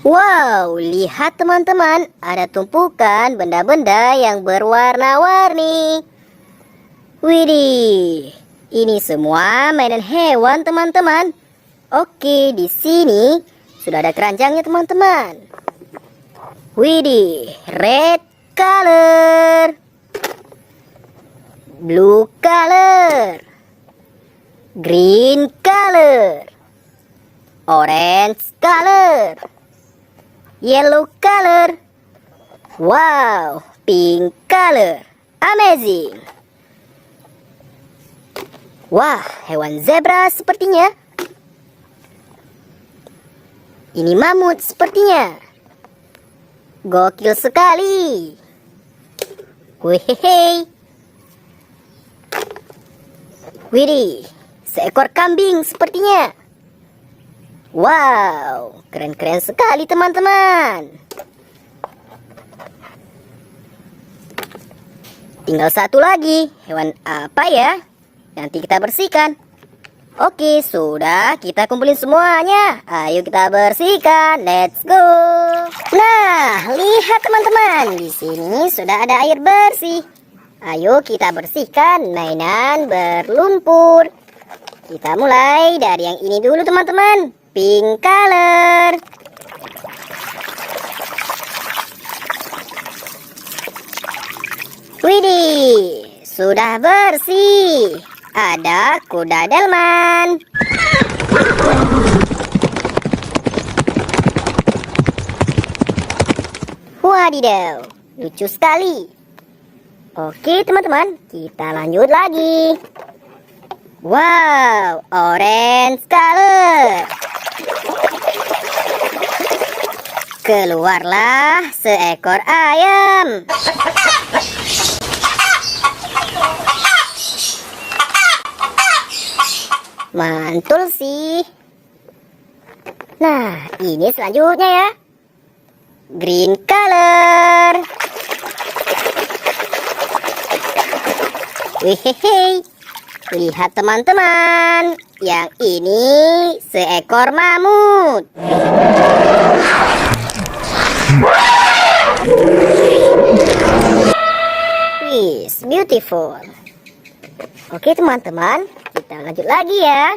Wow, lihat teman-teman, ada tumpukan benda-benda yang berwarna-warni. Widih, ini semua mainan hewan teman-teman. Oke, di sini sudah ada keranjangnya teman-teman. Widih, red color, blue color, green color, orange color, yellow color. Wow, pink color. Amazing. Wah, hewan zebra sepertinya. Ini mamut sepertinya. Gokil sekali. Wehehe. Widih, seekor kambing sepertinya. Wow, keren-keren sekali teman-teman. Tinggal satu lagi. Hewan apa ya? Nanti kita bersihkan. Oke, sudah. Kita kumpulin semuanya. Ayo kita bersihkan. Let's go. Nah, lihat teman-teman. Di sini sudah ada air bersih. Ayo kita bersihkan mainan berlumpur. Kita mulai dari yang ini dulu teman-teman. Pink color. Widih, sudah bersih. Ada kuda delman. Wadidaw, lucu sekali. Oke teman-teman, kita lanjut lagi. Wow, orange color. Keluarlah seekor ayam. Mantul sih. Nah, ini selanjutnya ya. Green color. Wehehe. Lihat teman-teman. Yang ini seekor mamut. Wih, beautiful. Oke teman-teman, kita lanjut lagi ya.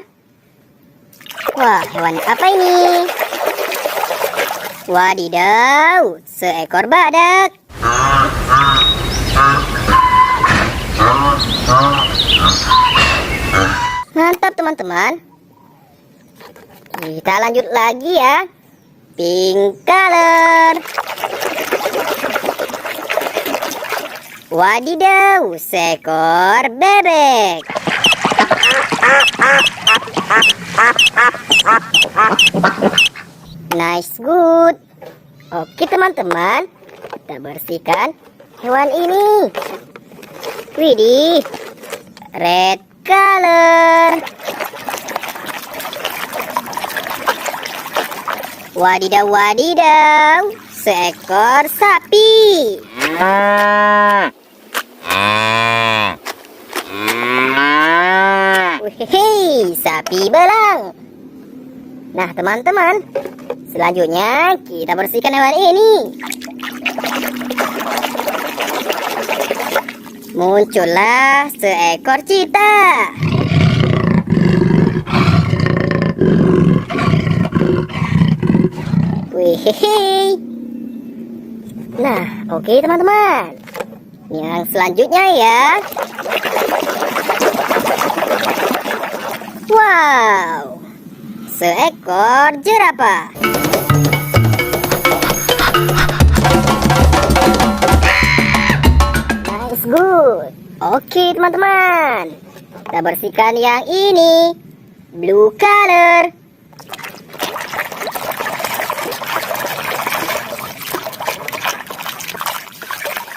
Wah, hewan apa ini? Wadidaw, seekor badak. Mantap teman-teman. Kita lanjut lagi ya. Pink color. Wadidaw, seekor bebek. Nice, good. Oke teman-teman, kita bersihkan hewan ini. Widih, red color. Wadidaw, wadidaw, seekor sapi. Hei, sapi belang. Nah teman-teman, selanjutnya kita bersihkan hewan ini. Muncullah seekor cheetah. Wih. Nah, oke teman-teman. Yang selanjutnya ya. Wow, seekor jerapah. Nice, good. Oke teman-teman, kita bersihkan yang ini. Blue color.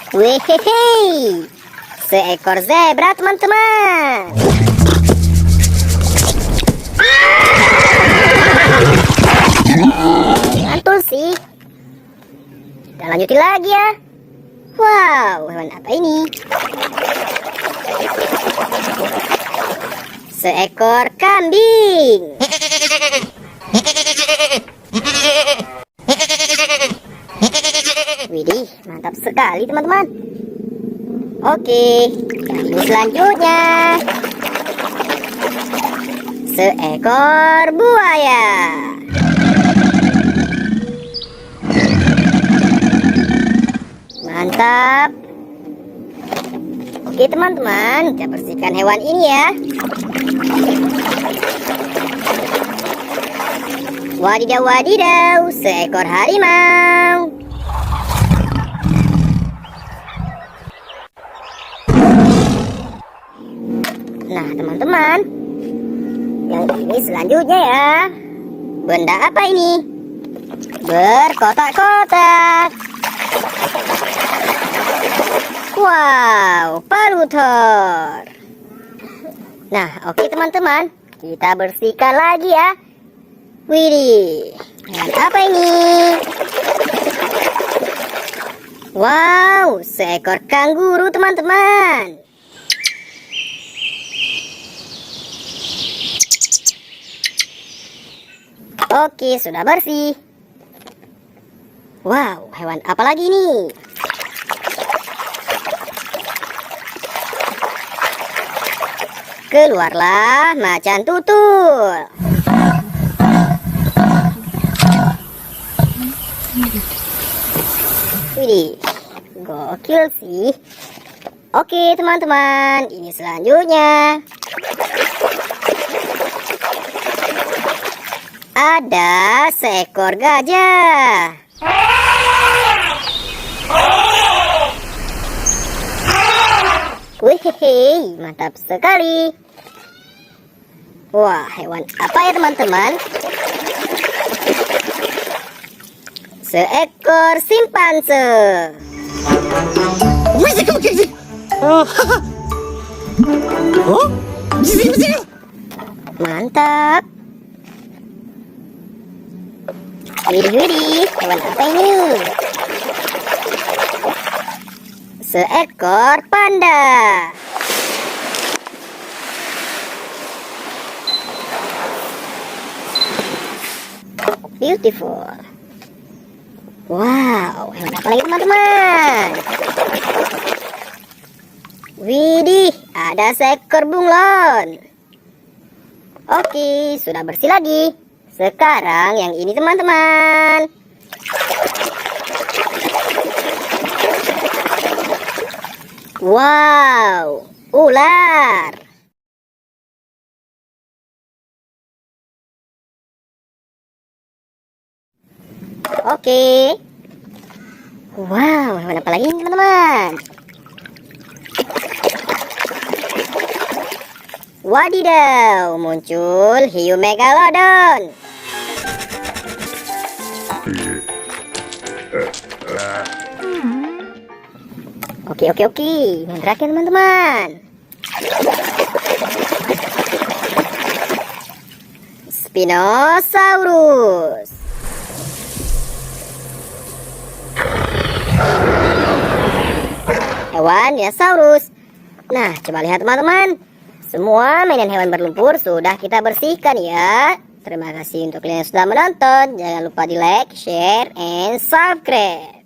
Wehehe, seekor zebra teman-teman. Mantul sih. Kita lanjutin lagi ya. Wow, hewan apa ini? Seekor kambing. Widih, mantap sekali teman-teman. Oke, yang ini selanjutnya seekor buaya. Mantap. Oke teman-teman, kita bersihkan hewan ini ya. Wadidaw wadidaw, seekor harimau. Nah teman-teman, yang ini selanjutnya ya. Benda apa ini? Berkotak-kotak. Wow, palutor. Nah, oke teman-teman, kita bersihkan lagi ya. Widih, hewan apa ini? Wow, seekor kanguru teman-teman. Oke, sudah bersih. Wow, hewan apa lagi nih? Keluarlah macan tutul. Widih, gokil sih. Oke teman-teman, ini selanjutnya. Ada seekor gajah. Wih, mantap sekali. Wah, hewan apa ya teman-teman? Seekor simpanse. Mantap. Widih, hewan apa ini? Seekor panda. Beautiful. Wow, hewan apa lagi teman-teman? Widih, ada seekor bunglon. Oke, sudah bersih lagi. Sekarang yang ini teman-teman. Wow, ular. Oke. Wow, hewan apa lagi ini teman-teman? Wadidaw, muncul hiu megalodon. Oke. Yang terakhir teman-teman. Spinosaurus. Hewan dinosaurus. Nah, coba lihat teman-teman. Semua mainan hewan berlumpur sudah kita bersihkan ya. Terima kasih untuk kalian yang sudah menonton. Jangan lupa di like, share, and subscribe.